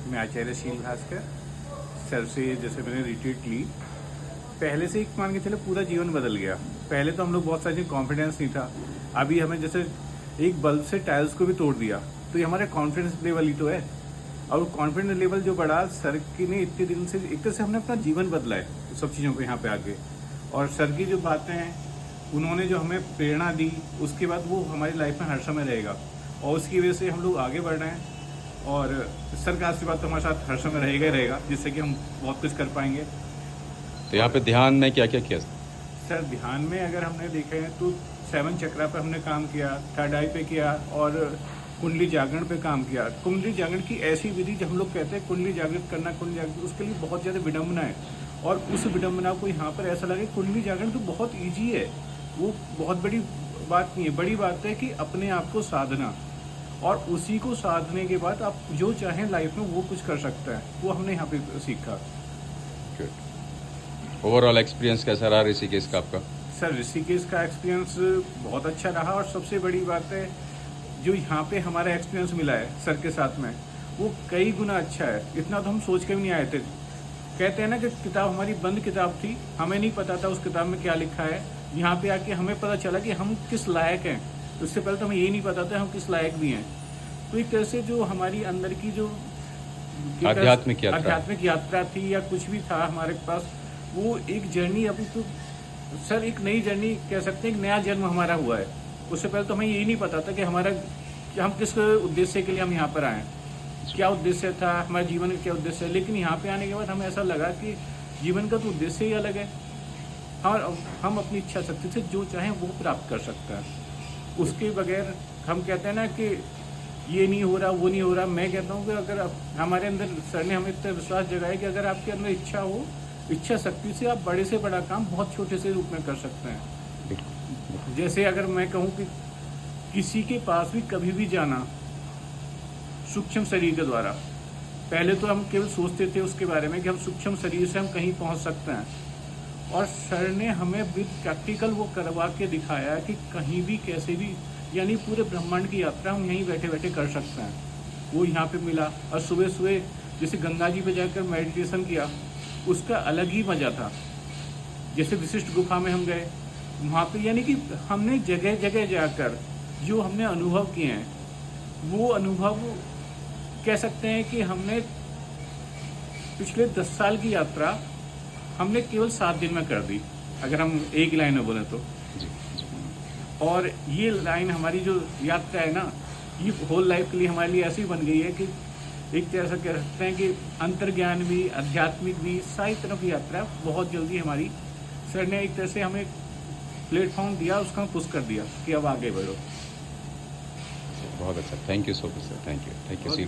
मैं आचार्य शील भास्कर सर से जैसे मैंने रिट्रीट ली, पहले से एक मान के चलो पूरा जीवन बदल गया। पहले तो हम लोग बहुत सारी कॉन्फिडेंस नहीं था, अभी हमें जैसे एक बल्ब से टाइल्स को भी तोड़ दिया, तो ये हमारे कॉन्फिडेंस लेवल ही तो है। और कॉन्फिडेंस लेवल जो बढ़ा सर की ने इतने दिन से, एक तरह से हमने अपना जीवन बदला है सब चीज़ों को यहाँ पे आके। और सर की जो बातें हैं, उन्होंने जो हमें प्रेरणा दी, उसके बाद वो हमारी लाइफ में हर समय रहेगा और उसकी वजह से हम लोग आगे बढ़ रहे हैं। और सर का आशीर्वाद तो हमारे साथ हर समय रहेगा ही रहेगा, जिससे कि हम बहुत कुछ कर पाएंगे। तो यहाँ पे ध्यान में क्या क्या किया? सर ध्यान में अगर हमने देखे हैं तो 7 चक्रा पे हमने काम किया, 3rd आई पे किया और कुंडली जागरण पे काम किया। कुंडली जागरण की ऐसी विधि जब हम लोग कहते हैं कुंडली जागृत करना, कुंडली जागृत, उसके लिए बहुत ज़्यादा विडम्बना है। और उस विडम्बना को यहाँ पर ऐसा लगे कुंडली जागरण तो बहुत ईजी है, वो बहुत बड़ी बात नहीं है। बड़ी बात है कि अपने आप को साधना, और उसी को साधने के बाद आप जो चाहें लाइफ में वो कुछ कर सकता है, वो हमने यहाँ पे सीखा। ओवरऑल एक्सपीरियंस कैसा रहा ऋषिकेश का आपका? सर ऋषिकेश का एक्सपीरियंस बहुत अच्छा रहा, और सबसे बड़ी बात है जो यहाँ पे हमारा एक्सपीरियंस मिला है सर के साथ में, वो कई गुना अच्छा है। इतना तो हम सोच के भी नहीं आए थे। कहते हैं ना कि किताब हमारी बंद किताब थी, हमें नहीं पता था उस किताब में क्या लिखा है। यहाँ पे आके हमें पता चला कि हम किस लायक हैं। उससे पहले तो हमें ये नहीं पता था हम किस लायक भी हैं। तो एक तरह से जो हमारी अंदर की जो आध्यात्मिक यात्रा थी या कुछ भी था हमारे पास, वो एक जर्नी अभी तो सर एक नई जर्नी कह सकते हैं, एक नया जन्म हमारा हुआ है। उससे पहले तो हमें यही नहीं पता था कि हम किस उद्देश्य के लिए हम यहाँ पर आए, क्या उद्देश्य था हमारे जीवन का, क्या उद्देश्य है। लेकिन यहाँ पे आने के बाद हमें ऐसा लगा कि जीवन का तो उद्देश्य ही अलग है, और हम अपनी इच्छा शक्ति से जो चाहें वो प्राप्त कर सकते हैं। उसके बगैर हम कहते हैं ना कि ये नहीं हो रहा, वो नहीं हो रहा। मैं कहता हूँ कि अगर हमारे अंदर सर ने हमें इतना विश्वास जगाया कि अगर आपके अंदर इच्छा हो, इच्छा शक्ति से आप बड़े से बड़ा काम बहुत छोटे से रूप में कर सकते हैं। जैसे अगर मैं कहूँ कि किसी के पास भी कभी भी जाना सूक्ष्म शरीर के द्वारा, पहले तो हम केवल सोचते थे उसके बारे में कि हम सूक्ष्म शरीर से हम कहीं पहुँच सकते हैं, और सर ने हमें विद प्रैक्टिकल वो करवा के दिखाया कि कहीं भी कैसे भी, यानी पूरे ब्रह्मांड की यात्रा हम यहीं बैठे बैठे कर सकते हैं। वो यहाँ पे मिला। और सुबह सुबह जैसे गंगा जी पे जाकर मेडिटेशन किया, उसका अलग ही मज़ा था। जैसे विशिष्ट गुफा में हम गए, वहाँ पे यानी कि हमने जगह जगह जाकर जो हमने अनुभव किए हैं, वो अनुभव कह सकते हैं कि हमने पिछले 10 साल की यात्रा हमने केवल 7 दिन में कर दी, अगर हम एक लाइन में बोलें तो। जी। और ये लाइन हमारी जो यात्रा है ना, ये होल लाइफ के लिए हमारे लिए ऐसी बन गई है कि एक तरह से कह सकते हैं कि अंतर्ज्ञान भी, आध्यात्मिक भी, सारी तरफ यात्रा बहुत जल्दी हमारी सर ने एक तरह से हमें प्लेटफॉर्म दिया, उसका हम पुश कर दिया कि अब आगे बढ़ो। बहुत अच्छा, thank you so much sir, thank you C.